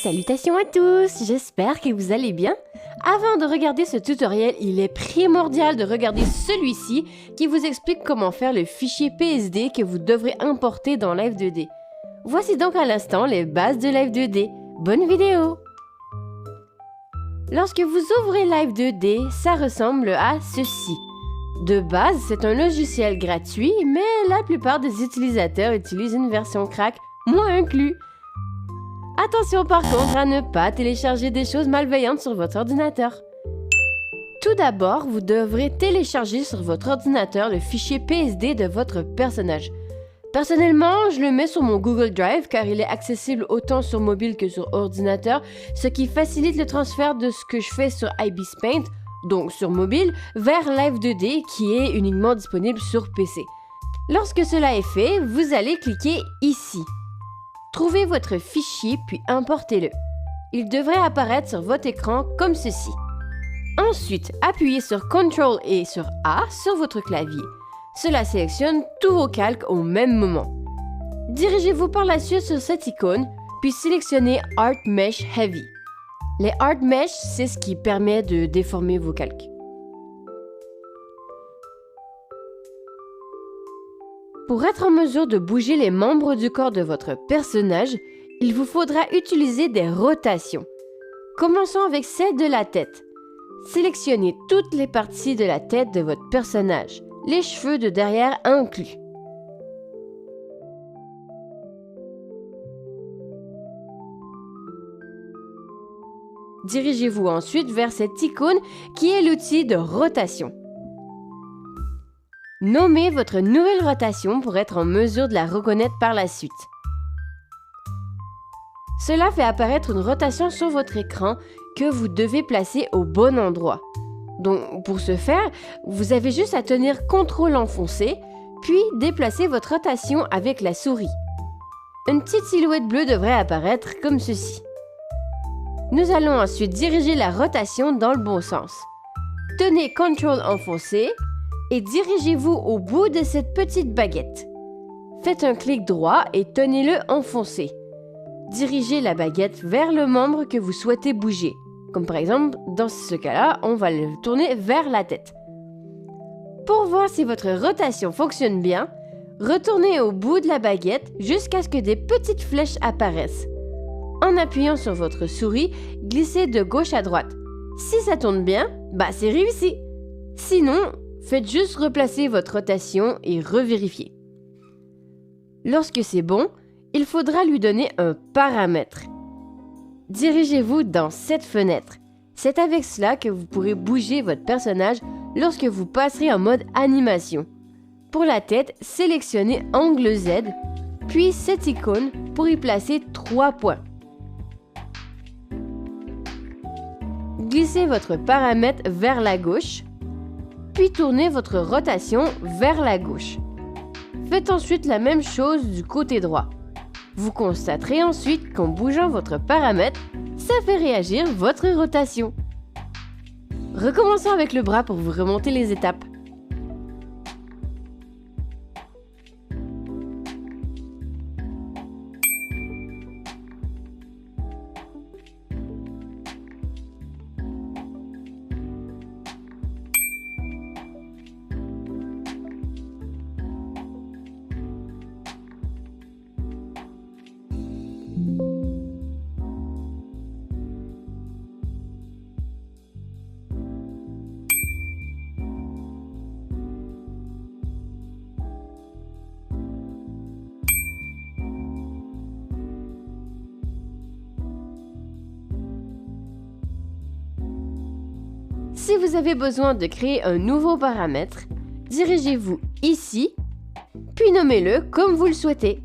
Salutations à tous, j'espère que vous allez bien. Avant de regarder ce tutoriel, il est primordial de regarder celui-ci qui vous explique comment faire le fichier PSD que vous devrez importer dans Live 2D. Voici donc à l'instant les bases de Live 2D. Bonne vidéo! Lorsque vous ouvrez Live 2D, ça ressemble à ceci. De base, c'est un logiciel gratuit, mais la plupart des utilisateurs utilisent une version crack, moi inclus. Attention par contre à ne pas télécharger des choses malveillantes sur votre ordinateur. Tout d'abord, vous devrez télécharger sur votre ordinateur le fichier PSD de votre personnage. Personnellement, je le mets sur mon Google Drive car il est accessible autant sur mobile que sur ordinateur, ce qui facilite le transfert de ce que je fais sur Ibis Paint, donc sur mobile, vers Live 2D qui est uniquement disponible sur PC. Lorsque cela est fait, vous allez cliquer ici. Trouvez votre fichier puis importez-le. Il devrait apparaître sur votre écran comme ceci. Ensuite, appuyez sur CTRL et sur A sur votre clavier. Cela sélectionne tous vos calques au même moment. Dirigez-vous par la suite sur cette icône, puis sélectionnez Art Mesh Heavy. Les Art Mesh, c'est ce qui permet de déformer vos calques. Pour être en mesure de bouger les membres du corps de votre personnage, il vous faudra utiliser des rotations. Commençons avec celle de la tête. Sélectionnez toutes les parties de la tête de votre personnage, les cheveux de derrière inclus. Dirigez-vous ensuite vers cette icône qui est l'outil de rotation. Nommez votre nouvelle rotation pour être en mesure de la reconnaître par la suite. Cela fait apparaître une rotation sur votre écran que vous devez placer au bon endroit. Donc, pour ce faire, vous avez juste à tenir CTRL enfoncé, puis déplacer votre rotation avec la souris. Une petite silhouette bleue devrait apparaître comme ceci. Nous allons ensuite diriger la rotation dans le bon sens. Tenez CTRL enfoncé et dirigez-vous au bout de cette petite baguette. Faites un clic droit et tenez-le enfoncé. Dirigez la baguette vers le membre que vous souhaitez bouger. Comme par exemple, dans ce cas-là, on va le tourner vers la tête. Pour voir si votre rotation fonctionne bien, retournez au bout de la baguette jusqu'à ce que des petites flèches apparaissent. En appuyant sur votre souris, glissez de gauche à droite. Si ça tourne bien, c'est réussi. Sinon, faites juste replacer votre rotation et revérifier. Lorsque c'est bon, il faudra lui donner un paramètre. Dirigez-vous dans cette fenêtre. C'est avec cela que vous pourrez bouger votre personnage lorsque vous passerez en mode animation. Pour la tête, sélectionnez Angle Z, puis cette icône pour y placer 3 points. Glissez votre paramètre vers la gauche, puis tournez votre rotation vers la gauche. Faites ensuite la même chose du côté droit. Vous constaterez ensuite qu'en bougeant votre paramètre, ça fait réagir votre rotation. Recommençons avec le bras pour vous remonter les étapes. Si vous avez besoin de créer un nouveau paramètre, dirigez-vous ici, puis nommez-le comme vous le souhaitez.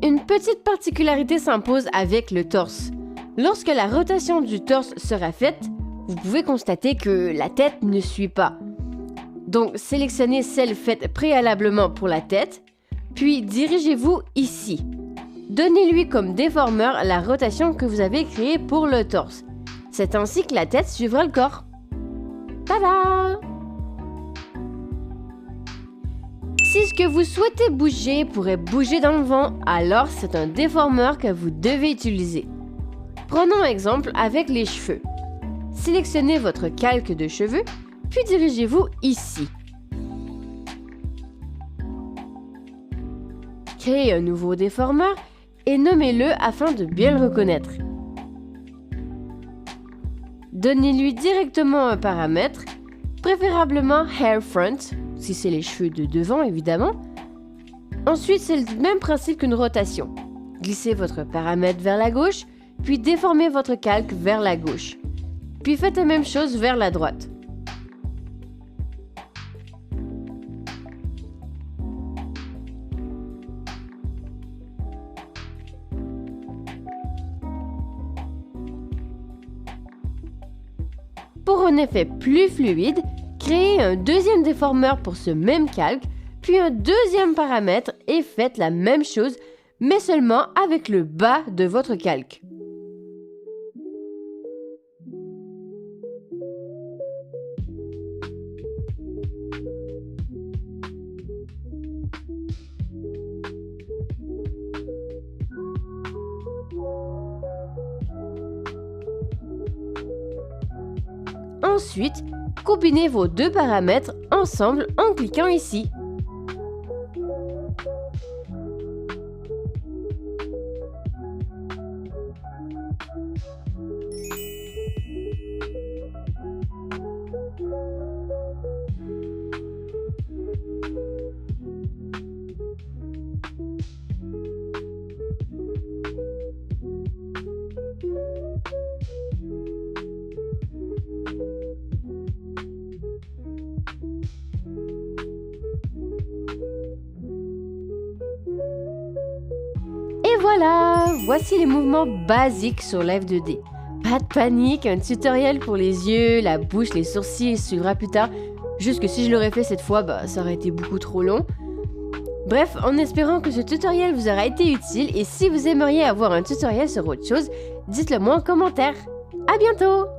Une petite particularité s'impose avec le torse. Lorsque la rotation du torse sera faite, vous pouvez constater que la tête ne suit pas. Donc, sélectionnez celle faite préalablement pour la tête, puis dirigez-vous ici. Donnez-lui comme déformeur la rotation que vous avez créée pour le torse. C'est ainsi que la tête suivra le corps. Tada! Si ce que vous souhaitez bouger pourrait bouger dans le vent, alors c'est un déformeur que vous devez utiliser. Prenons exemple avec les cheveux. Sélectionnez votre calque de cheveux, puis dirigez-vous ici. Créez un nouveau déformeur et nommez-le afin de bien le reconnaître. Donnez-lui directement un paramètre, préférablement Hair Front, si c'est les cheveux de devant évidemment. Ensuite, c'est le même principe qu'une rotation. Glissez votre paramètre vers la gauche, puis déformez votre calque vers la gauche. Puis faites la même chose vers la droite. Pour un effet plus fluide, créez un deuxième déformeur pour ce même calque, puis un deuxième paramètre et faites la même chose, mais seulement avec le bas de votre calque. Ensuite, combinez vos deux paramètres ensemble en cliquant ici. Et voilà, voici les mouvements basiques sur Live 2D. Pas de panique, un tutoriel pour les yeux, la bouche, les sourcils suivra plus tard. Juste que si je l'aurais fait cette fois, ça aurait été beaucoup trop long. Bref, en espérant que ce tutoriel vous aura été utile et si vous aimeriez avoir un tutoriel sur autre chose, dites-le moi en commentaire. À bientôt!